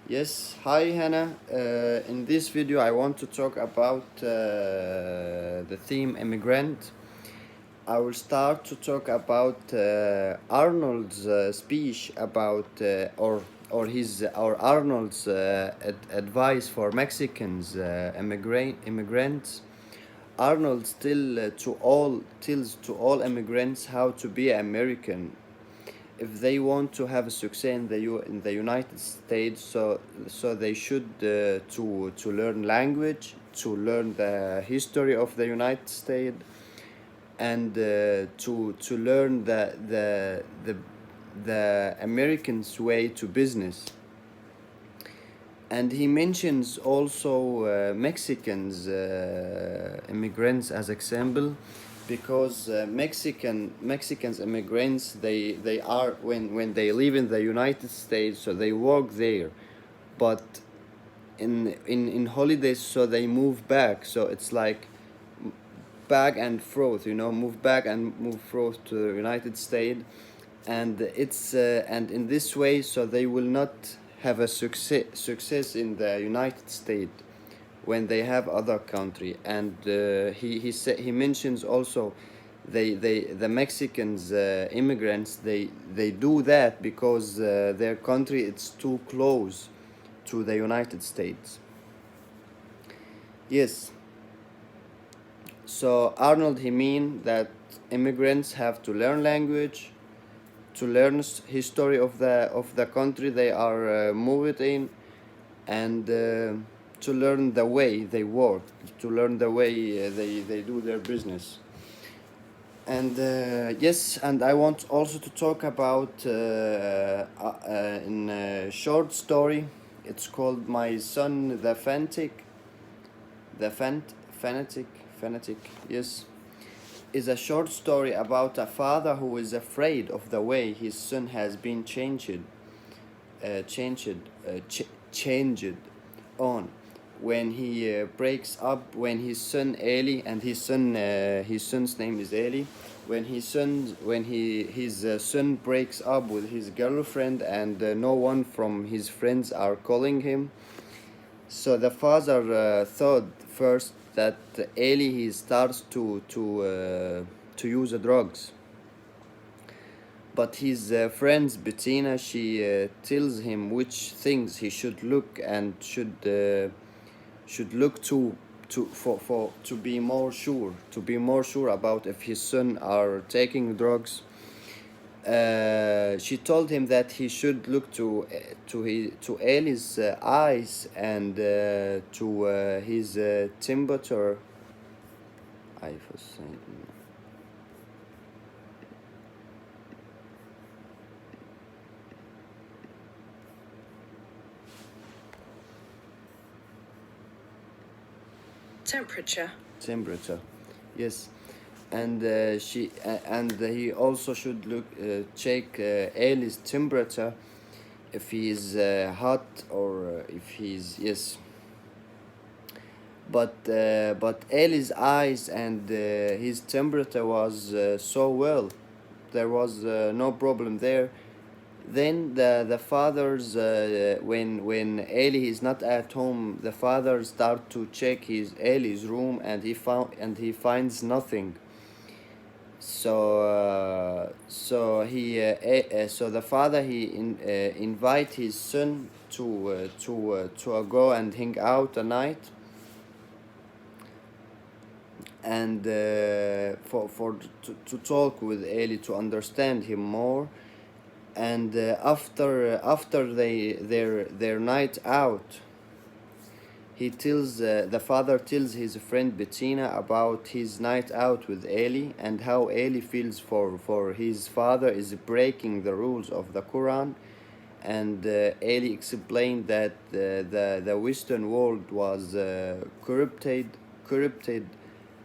Yes, hi Hannah. In this video, I want to talk about the theme immigrant. I will start to talk about Arnold's speech about or Arnold's advice for Mexicans immigrants. Arnold still tells to all immigrants how to be American if they want to have a success in in the United States, so they should to learn language, to learn the history of the United States, and to learn the Americans' way to business. And he mentions also Mexicans immigrants as example, because Mexicans immigrants, they are when they live in the United States, so they work there, but in holidays, so they move back, so it's like back and forth, move back and move forth to the United States. And it's and in this way, so they will not have a success in the United States when they have other country. And he mentions also the Mexicans immigrants, they do that because their country, it's too close to the United States. Yes. So Arnold, he mean that immigrants have to learn language, to learn history of the country they are moved in, and to learn the way they work, to learn the way they do their business. And yes, and I want also to talk about in a short story. It's called My Son the Fanatic. The fanatic, yes, is a short story about a father who is afraid of the way his son has been changed on when he breaks up, when his son Eli, and his son's name is Eli, when his son breaks up with his girlfriend, and no one from his friends are calling him. So the father thought first that Eli, he starts to use drugs, but his friends Bettina, she tells him which things he should look and should look to be more sure about if his son are taking drugs. She told him that he should look to Eli's eyes, and to his temperature. I was saying. Temperature, yes. And and he also should check Eli's temperature, if he is hot, or if he's, yes. But Eli's eyes and his temperature was so well, there was no problem there. Then the fathers, when Eli is not at home, the father start to check his Eli's room, and he finds nothing. So the father, invite his son to go and hang out a night, and to talk with Eli, to understand him more. And after their night out, the father tells his friend Bettina about his night out with Eli, and how Eli feels for his father is breaking the rules of the Quran. And Eli explained that the Western world was corrupted,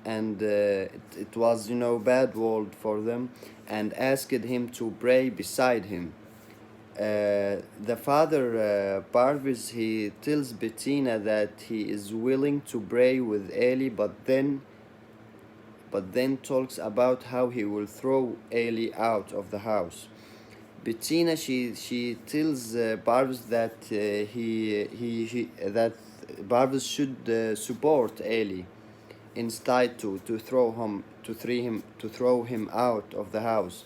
and it was, bad world for them, and asked him to pray beside him. The father, Parvis, he tells Bettina that he is willing to pray with Eli, but then talks about how he will throw Eli out of the house. Bettina, she tells Barbs that that Barbs should support Ellie instead to throw him out of the house.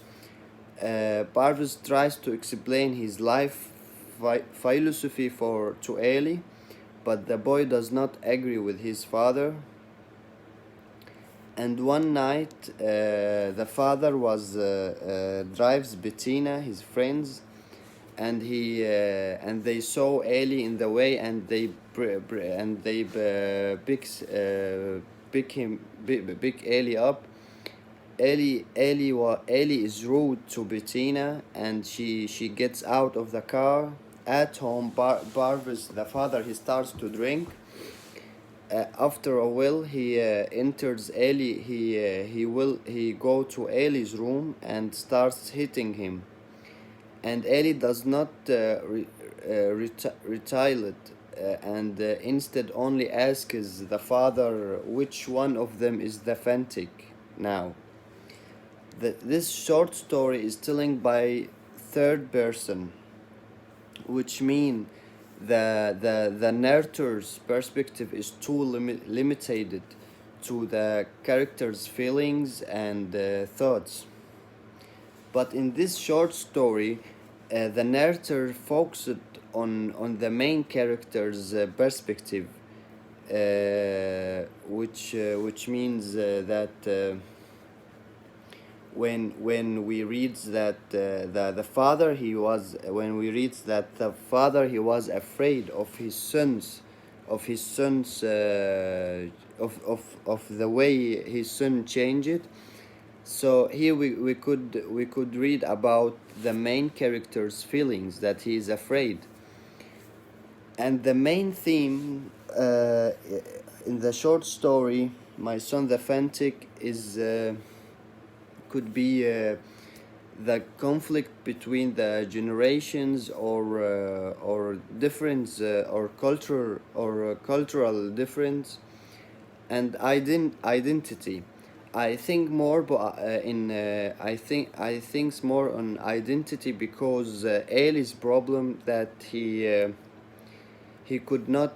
Barbs tries to explain his life philosophy to Ellie, but the boy does not agree with his father. And one night, the father drives Bettina, his friends, and they saw Ellie in the way, and they pick Ellie up. Ellie is rude to Bettina, and she gets out of the car. At home, Barvis, the father, he starts to drink. After a while, he enters Ellie. He go to Ellie's room and starts hitting him. And Ellie does not retaliate, and instead only asks the father which one of them is the fanatic now. This short story is telling by third person, which means the narrator's perspective is too limited to the character's feelings and thoughts. But in this short story, the narrator focused on the main character's perspective, which means that when we read that the father he was when we read that the father he was afraid of his sons, of the way his son changed. So here we could read about the main character's feelings, that he is afraid. And the main theme in the short story, My Son the Fanatic, is could be the conflict between the generations, or difference, or cultural difference, and identity. I think more I think more on identity, because Ellie's problem that he could not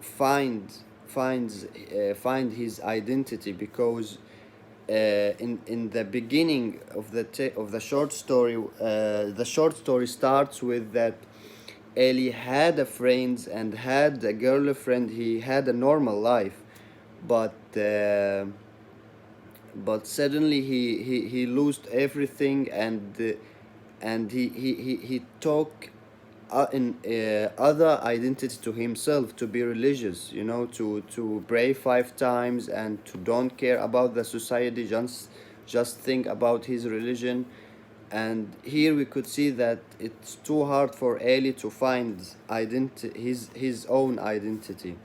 find his identity, because in the beginning of the short story, the short story starts with that Ellie had a friend and had a girlfriend. He had a normal life, but suddenly he lost everything, and he took in other identity to himself, to be religious, to pray 5 times, and to don't care about the society, just think about his religion. And here we could see that it's too hard for Eli to find his own identity.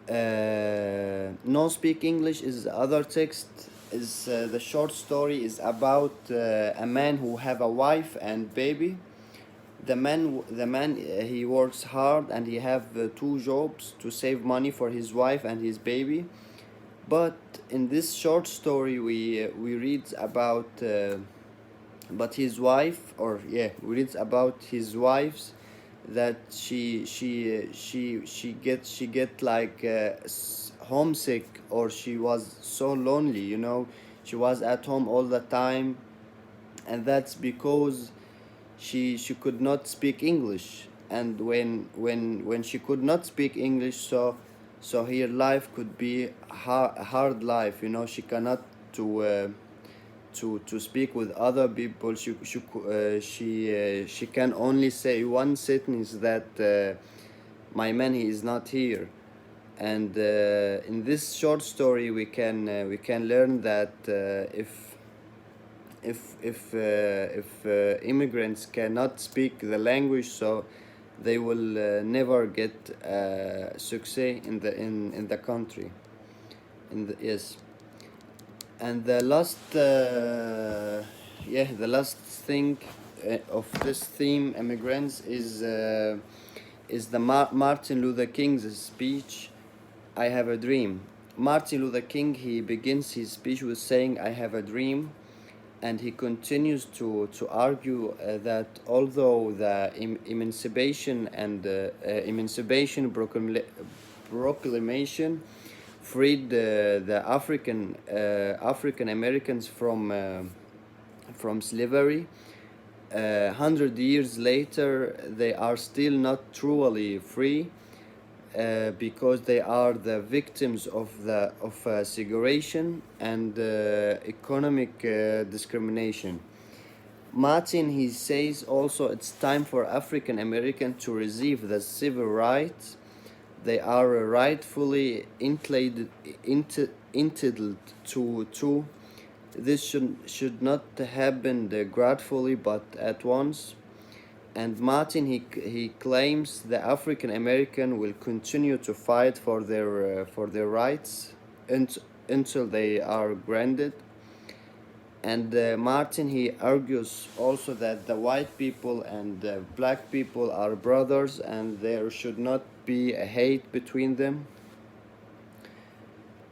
No Speak English is the other text. Is the short story is about a man who have a wife and baby. The man he works hard, and he have 2 jobs to save money for his wife and his baby. But in this short story we read about but his wife, we read about his wives, that she get like homesick, or she was so lonely, she was at home all the time, and that's because she could not speak English. And when she could not speak English, so her life could be a hard life, she cannot to speak with other people. She can only say one sentence, that my man, he is not here. And in this short story we can learn that if immigrants cannot speak the language, so they will never get success in the country. Yes. And the last thing of this theme, immigrants, is the Martin Luther King's speech, I Have a Dream. Martin Luther King, he begins his speech with saying, I have a dream, and he continues to argue that although the emancipation and emancipation proclamation freed the African Americans from slavery, 100 years later they are still not truly free, because they are the victims of segregation and economic discrimination. Martin, he says also it's time for African Americans to receive the civil rights they are rightfully entitled to. This should not happen gradually but at once. And Martin, he claims the African American will continue to fight for their rights until they are granted. And Martin, he argues also that the white people and the black people are brothers and there should not be a hate between them.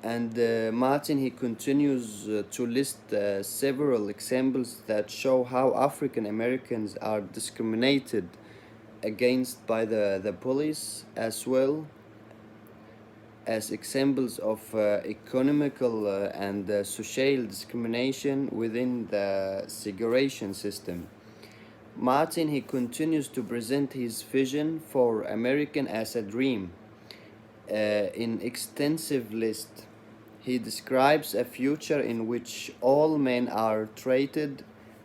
And Martin, he continues to list several examples that show how African Americans are discriminated against by the police, as well as examples of economical and social discrimination within the segregation system. Martin, he continues to present his vision for American as a dream in extensive list. He describes a future in which all men are treated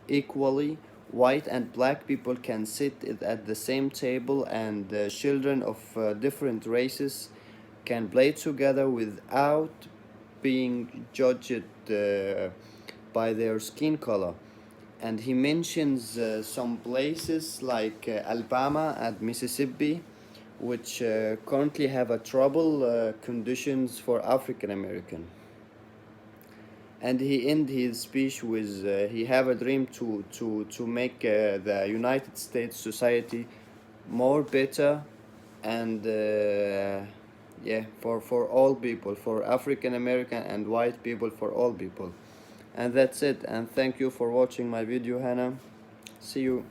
equally, white and black people can sit at the same table, and children of different races can play together without being judged by their skin color. And he mentions some places like Alabama and Mississippi, which currently have a trouble conditions for African American. And he end his speech with he have a dream to make the United States society more better, and yeah, for all people, for African American and white people, for all people. And that's it, and thank you for watching my video, Hannah. See you.